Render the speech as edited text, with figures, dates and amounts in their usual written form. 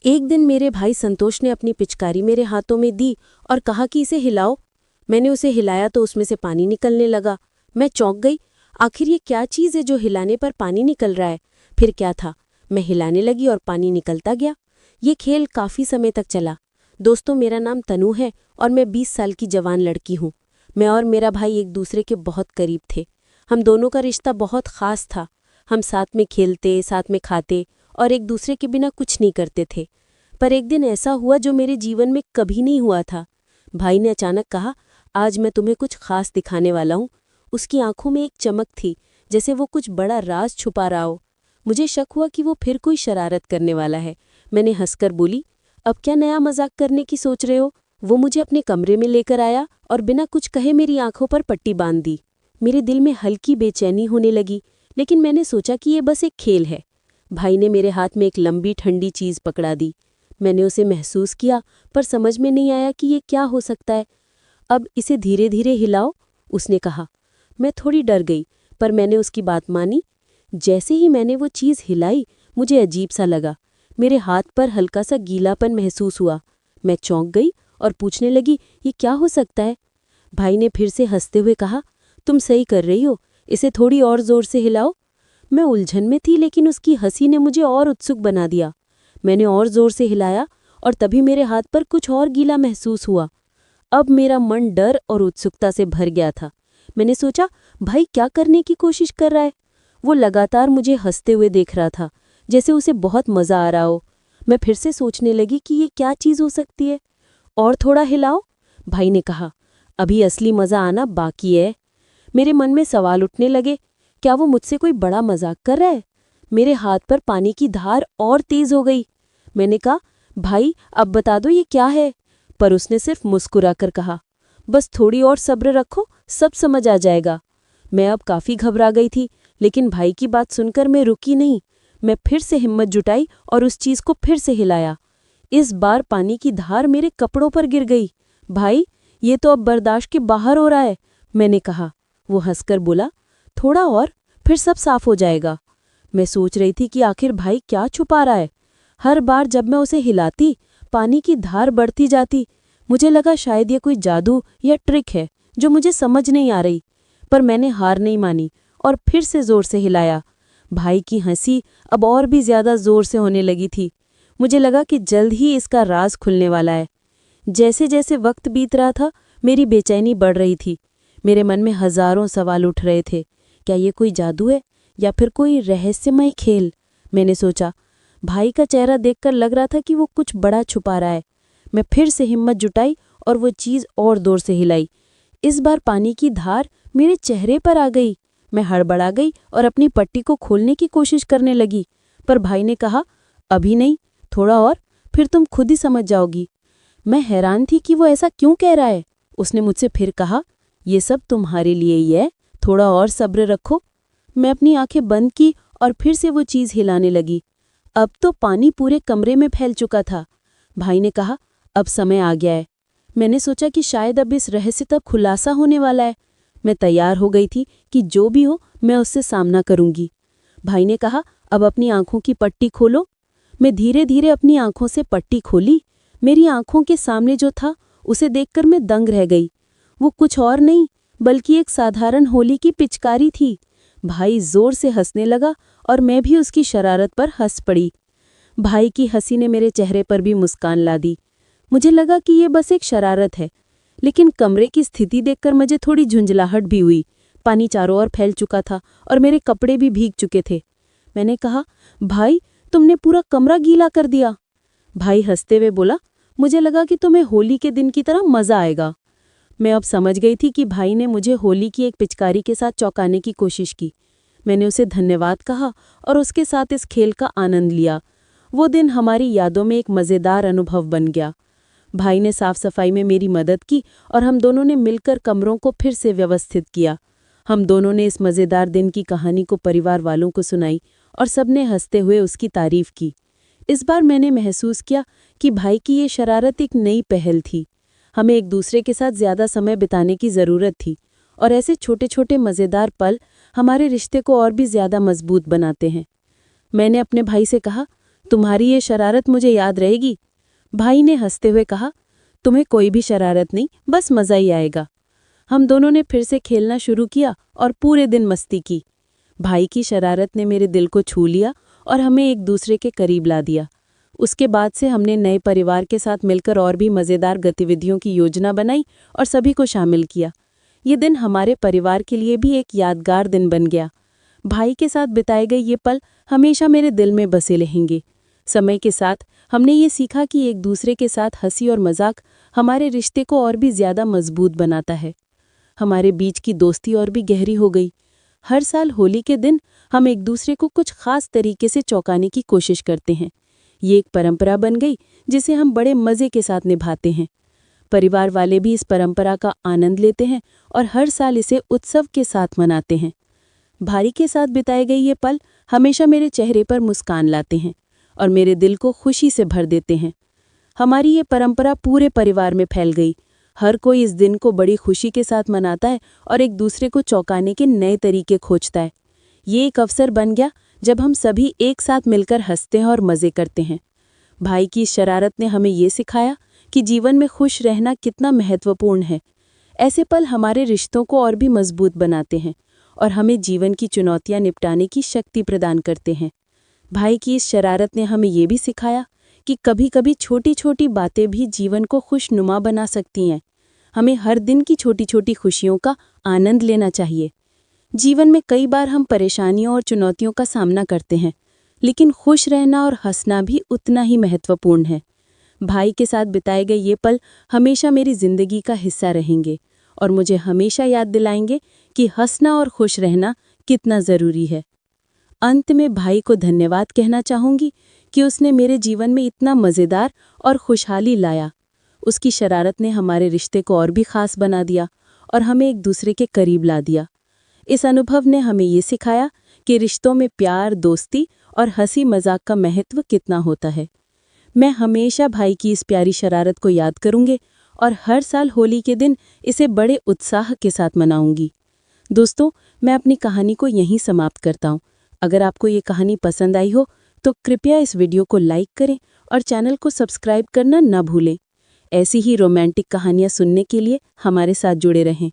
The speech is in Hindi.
एक दिन मेरे भाई संतोष ने अपनी पिचकारी मेरे हाथों में दी और कहा कि इसे हिलाओ। मैंने उसे हिलाया तो उसमें से पानी निकलने लगा। मैं चौंक गई। आखिर ये क्या चीज़ है जो हिलाने पर पानी निकल रहा है? फिर क्या था, मैं हिलाने लगी और पानी निकलता गया। ये खेल काफ़ी समय तक चला। दोस्तों, मेरा नाम तनु है और मैं 20 साल की जवान लड़की हूँ। मैं और मेरा भाई एक दूसरे के बहुत करीब थे। हम दोनों का रिश्ता बहुत ख़ास था। हम साथ में खेलते, साथ में खाते और एक दूसरे के बिना कुछ नहीं करते थे। पर एक दिन ऐसा हुआ जो मेरे जीवन में कभी नहीं हुआ था। भाई ने अचानक कहा, आज मैं तुम्हें कुछ खास दिखाने वाला हूँ। उसकी आंखों में एक चमक थी, जैसे वो कुछ बड़ा राज छुपा रहा हो। मुझे शक हुआ कि वो फिर कोई शरारत करने वाला है। मैंने हंसकर बोली, अब क्या नया मजाक करने की सोच रहे हो? वो मुझे अपने कमरे में लेकर आया और बिना कुछ कहे मेरी आंखों पर पट्टी बांध दी। मेरे दिल में हल्की बेचैनी होने लगी, लेकिन मैंने सोचा कि ये बस एक खेल है। भाई ने मेरे हाथ में एक लंबी ठंडी चीज़ पकड़ा दी। मैंने उसे महसूस किया, पर समझ में नहीं आया कि ये क्या हो सकता है। अब इसे धीरे धीरे हिलाओ, उसने कहा। मैं थोड़ी डर गई, पर मैंने उसकी बात मानी। जैसे ही मैंने वो चीज़ हिलाई, मुझे अजीब सा लगा। मेरे हाथ पर हल्का सा गीलापन महसूस हुआ। मैं चौंक गई और पूछने लगी, ये क्या हो सकता है? भाई ने फिर से हंसते हुए कहा, तुम सही कर रही हो, इसे थोड़ी और जोर से हिलाओ। मैं उलझन में थी, लेकिन उसकी हंसी ने मुझे और उत्सुक बना दिया। मैंने और जोर से हिलाया और तभी मेरे हाथ पर कुछ और गीला महसूस हुआ। अब मेरा मन डर और उत्सुकता से भर गया था। मैंने सोचा, भाई क्या करने की कोशिश कर रहा है? वो लगातार मुझे हंसते हुए देख रहा था, जैसे उसे बहुत मज़ा आ रहा हो। मैं फिर से सोचने लगी कि ये क्या चीज़ हो सकती है। और थोड़ा हिलाओ, भाई ने कहा। अभी असली मज़ा आना बाकी है। मेरे मन में सवाल उठने लगे, क्या वो मुझसे कोई बड़ा मजाक कर रहा है? मेरे हाथ पर पानी की धार और तेज हो गई। मैंने कहा, भाई अब बता दो ये क्या है? पर उसने सिर्फ मुस्कुराकर कहा, बस थोड़ी और सब्र रखो, सब समझ आ जाएगा। मैं अब काफ़ी घबरा गई थी, लेकिन भाई की बात सुनकर मैं रुकी नहीं। मैं फिर से हिम्मत जुटाई और उस चीज़ को फिर से हिलाया। इस बार पानी की धार मेरे कपड़ों पर गिर गई। भाई, ये तो अब बर्दाश्त के बाहर हो रहा है, मैंने कहा। वो हंसकर बोला, थोड़ा और, फिर सब साफ हो जाएगा। मैं सोच रही थी कि आखिर भाई क्या छुपा रहा है। हर बार जब मैं उसे हिलाती, पानी की धार बढ़ती जाती। मुझे लगा शायद ये कोई जादू या ट्रिक है जो मुझे समझ नहीं आ रही। पर मैंने हार नहीं मानी और फिर से जोर से हिलाया। भाई की हंसी अब और भी ज्यादा जोर से होने लगी थी। मुझे लगा कि जल्द ही इसका राज खुलने वाला है। जैसे जैसे वक्त बीत रहा था, मेरी बेचैनी बढ़ रही थी। मेरे मन में हजारों सवाल उठ रहे थे। क्या ये कोई जादू है या फिर कोई रहस्यमय खेल? मैंने सोचा। भाई का चेहरा देखकर लग रहा था कि वो कुछ बड़ा छुपा रहा है। मैं फिर से हिम्मत जुटाई और वो चीज़ और जोर से हिलाई। इस बार पानी की धार मेरे चेहरे पर आ गई। मैं हड़बड़ा गई और अपनी पट्टी को खोलने की कोशिश करने लगी, पर भाई ने कहा, अभी नहीं, थोड़ा और, फिर तुम खुद ही समझ जाओगी। मैं हैरान थी कि वो ऐसा क्यों कह रहा है। उसने मुझसे फिर कहा, ये सब तुम्हारे लिए ही है, थोड़ा और सब्र रखो। मैं अपनी आंखें बंद की और फिर से वो चीज़ हिलाने लगी। अब तो पानी पूरे कमरे में फैल चुका था। भाई ने कहा, अब समय आ गया है। मैंने सोचा कि शायद अब इस रहस्य का खुलासा होने वाला है। मैं तैयार हो गई थी कि जो भी हो मैं उससे सामना करूंगी। भाई ने कहा, अब अपनी आंखों की पट्टी खोलो। मैं धीरे धीरे अपनी आंखों से पट्टी खोली। मेरी आंखों के सामने जो था, उसे देखकर मैं दंग रह गई। वो कुछ और नहीं, बल्कि एक साधारण होली की पिचकारी थी। भाई जोर से हंसने लगा और मैं भी उसकी शरारत पर हंस पड़ी। भाई की हंसी ने मेरे चेहरे पर भी मुस्कान ला दी। मुझे लगा कि ये बस एक शरारत है, लेकिन कमरे की स्थिति देखकर मुझे थोड़ी झुंझलाहट भी हुई। पानी चारों ओर फैल चुका था और मेरे कपड़े भी भीग चुके थे। मैंने कहा, भाई, तुमने पूरा कमरा गीला कर दिया। भाई हंसते हुए बोला, मुझे लगा कि तुम्हें होली के दिन की तरह मजा आएगा। मैं अब समझ गई थी कि भाई ने मुझे होली की एक पिचकारी के साथ चौंकाने की कोशिश की। मैंने उसे धन्यवाद कहा और उसके साथ इस खेल का आनंद लिया। वो दिन हमारी यादों में एक मज़ेदार अनुभव बन गया। भाई ने साफ सफाई में मेरी मदद की और हम दोनों ने मिलकर कमरों को फिर से व्यवस्थित किया। हम दोनों ने इस मज़ेदार दिन की कहानी को परिवार वालों को सुनाई और सबने हंसते हुए उसकी तारीफ की। इस बार मैंने महसूस किया कि भाई की ये शरारत एक नई पहल थी। हमें एक दूसरे के साथ ज़्यादा समय बिताने की ज़रूरत थी, और ऐसे छोटे छोटे मज़ेदार पल हमारे रिश्ते को और भी ज़्यादा मजबूत बनाते हैं। मैंने अपने भाई से कहा, तुम्हारी ये शरारत मुझे याद रहेगी। भाई ने हंसते हुए कहा, तुम्हें कोई भी शरारत नहीं, बस मज़ा ही आएगा। हम दोनों ने फिर से खेलना शुरू किया और पूरे दिन मस्ती की। भाई की शरारत ने मेरे दिल को छू लिया और हमें एक दूसरे के करीब ला दिया। उसके बाद से हमने नए परिवार के साथ मिलकर और भी मज़ेदार गतिविधियों की योजना बनाई और सभी को शामिल किया। ये दिन हमारे परिवार के लिए भी एक यादगार दिन बन गया। भाई के साथ बिताए गए ये पल हमेशा मेरे दिल में बसे रहेंगे। समय के साथ हमने ये सीखा कि एक दूसरे के साथ हंसी और मजाक हमारे रिश्ते को और भी ज़्यादा मजबूत बनाता है। हमारे बीच की दोस्ती और भी गहरी हो गई। हर साल होली के दिन हम एक दूसरे को कुछ खास तरीके से चौंकाने की कोशिश करते हैं। ये एक परंपरा बन गई जिसे हम बड़े मज़े के साथ निभाते हैं। परिवार वाले भी इस परंपरा का आनंद लेते हैं और हर साल इसे उत्सव के साथ मनाते हैं। भाई के साथ बिताए गए ये पल हमेशा मेरे चेहरे पर मुस्कान लाते हैं और मेरे दिल को खुशी से भर देते हैं। हमारी ये परंपरा पूरे परिवार में फैल गई। हर कोई इस दिन को बड़ी खुशी के साथ मनाता है और एक दूसरे को चौंकाने के नए तरीके खोजता है। ये एक अवसर बन गया जब हम सभी एक साथ मिलकर हंसते हैं और मज़े करते हैं। भाई की इस शरारत ने हमें ये सिखाया कि जीवन में खुश रहना कितना महत्वपूर्ण है। ऐसे पल हमारे रिश्तों को और भी मजबूत बनाते हैं और हमें जीवन की चुनौतियां निपटाने की शक्ति प्रदान करते हैं। भाई की इस शरारत ने हमें ये भी सिखाया कि कभी-कभी छोटी-छोटी बातें भी जीवन को खुशनुमा बना सकती हैं। हमें हर दिन की छोटी-छोटी खुशियों का आनंद लेना चाहिए। जीवन में कई बार हम परेशानियों और चुनौतियों का सामना करते हैं, लेकिन खुश रहना और हंसना भी उतना ही महत्वपूर्ण है। भाई के साथ बिताए गए ये पल हमेशा मेरी जिंदगी का हिस्सा रहेंगे और मुझे हमेशा याद दिलाएंगे कि हंसना और खुश रहना कितना ज़रूरी है। अंत में भाई को धन्यवाद कहना चाहूँगी कि उसने मेरे जीवन में इतना मज़ेदार और खुशहाली लाया। उसकी शरारत ने हमारे रिश्ते को और भी ख़ास बना दिया और हमें एक दूसरे के करीब ला दिया। इस अनुभव ने हमें ये सिखाया कि रिश्तों में प्यार, दोस्ती और हंसी मजाक का महत्व कितना होता है। मैं हमेशा भाई की इस प्यारी शरारत को याद करूँगी और हर साल होली के दिन इसे बड़े उत्साह के साथ मनाऊंगी। दोस्तों, मैं अपनी कहानी को यहीं समाप्त करता हूँ। अगर आपको ये कहानी पसंद आई हो तो कृपया इस वीडियो को लाइक करें और चैनल को सब्सक्राइब करना न भूलें। ऐसी ही रोमांटिक कहानियाँ सुनने के लिए हमारे साथ जुड़े रहें।